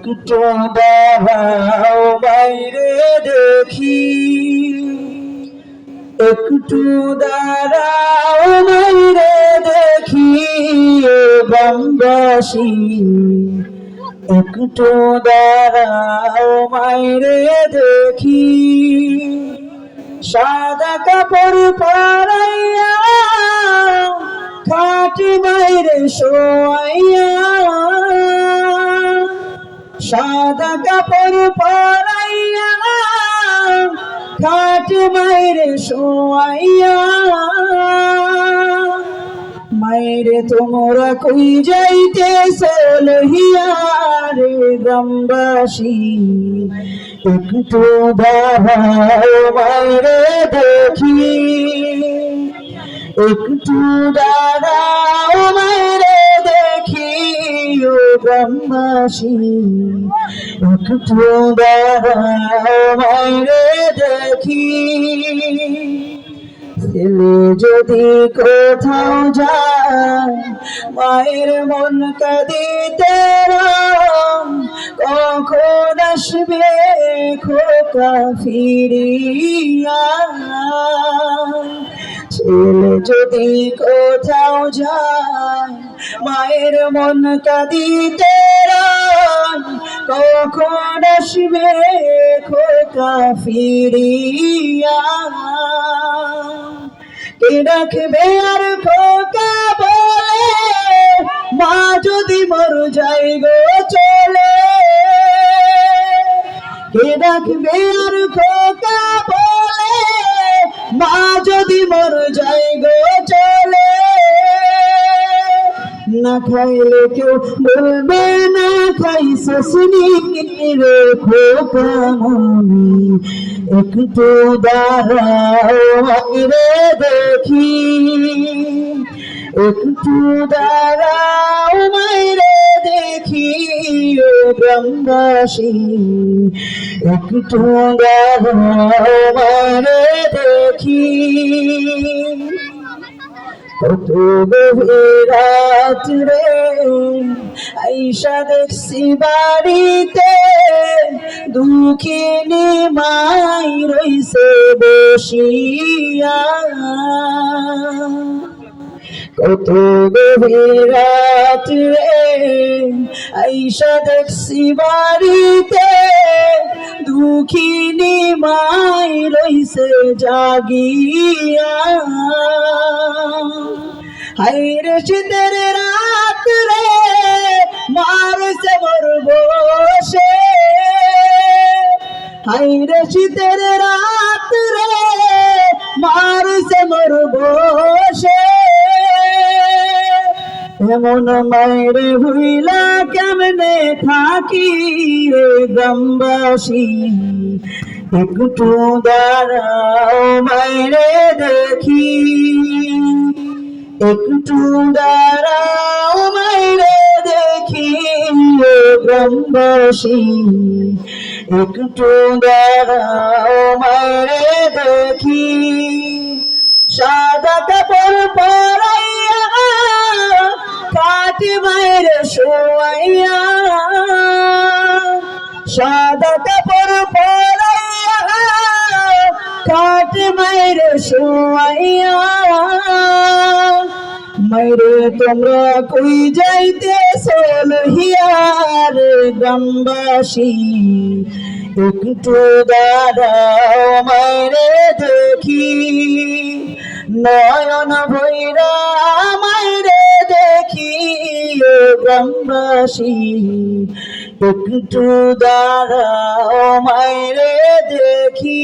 একটু দাঁড়াও বাইরে দেখি, একটু দাঁড়াও বাইরে দেখি গ্রামবাসী, একটু দাঁড়াও বাইরে দেখি। সাদা কাপড় পরাইয়া খাটি বাইরে শোয়াইয়া, সাদা কাপড় পরাইয়া খাটি বাইরে শোয়াইয়া। মায়েরে তোমরা কই যাইতেছ লহিয়া রে গ্রামবাসী, একটু দাঁড়াও মায়েরে দেখি, একটু দাঁড়াও মায়েরে দেখি ও গ্রামবাসী, একটু দাঁড়াও মায়েরে দেখি। ছেলে যদি কোথাও যায় মায়ের মন কাঁদিতে কখন আসবে খোকা ফিরিয়া। ছেলে যদি কোথাও যায় মায়ের মন কাঁদিতে কখন আসবে খোকা ফিরিয়া। কে রাখবে আর খোকা বলে মা যদি মর যায় গো চলে, কে রাখবে আর খোকা বলে মা যদি মর যায় গো চলে। না খাইলে কেউ বলবে না খাইছনি রে খোকা মনি, একটু দাঁড়াও মাইরে দেখি, একটু দাঁড়াও মাইরে দেখি ও গ্রামবাসী, একটু দাঁড়াও মাইরে দেখি। কত গভীর রাত রে আইসা দেখছি বাড়িতে দুঃখিনী মাই রইছে বসিয়া। কত গভীর রাত রে আইসা দেখছি বাড়িতে দুঃখিনী মাই রইছে জাগিয়া। হায়রে শীতের রাত রে মারছে মোর বসে, হায়রে শীতের রাত রে মারছে মোর বসে। এমন মায়েরে ভুইলা কেমনে থাকি রে গ্রামবাসী, একটু দাঁড়াও মায়েরে দেখি, একটু দাঁড়াও মায়েরে দেখি ও গ্রামবাসী, একটু দাঁড়াও মায়েরে দেখি। সাদা কাপড় পরাইয়া খাটি মায়েরে শোয়াইয়া, সাদা কাপড় পরাইয়া খাটি মায়েরে শোয়াইয়া। মাইরে তোমরা কই যাইতেছ লহিয়া রে গ্রামবাসী, একটু দাঁড়াও মাইরে দেখি, নয়ন ভৈরা মাইরে দেখি ও গ্রামবাসী, একটু দাঁড়াও মাইরে দেখি।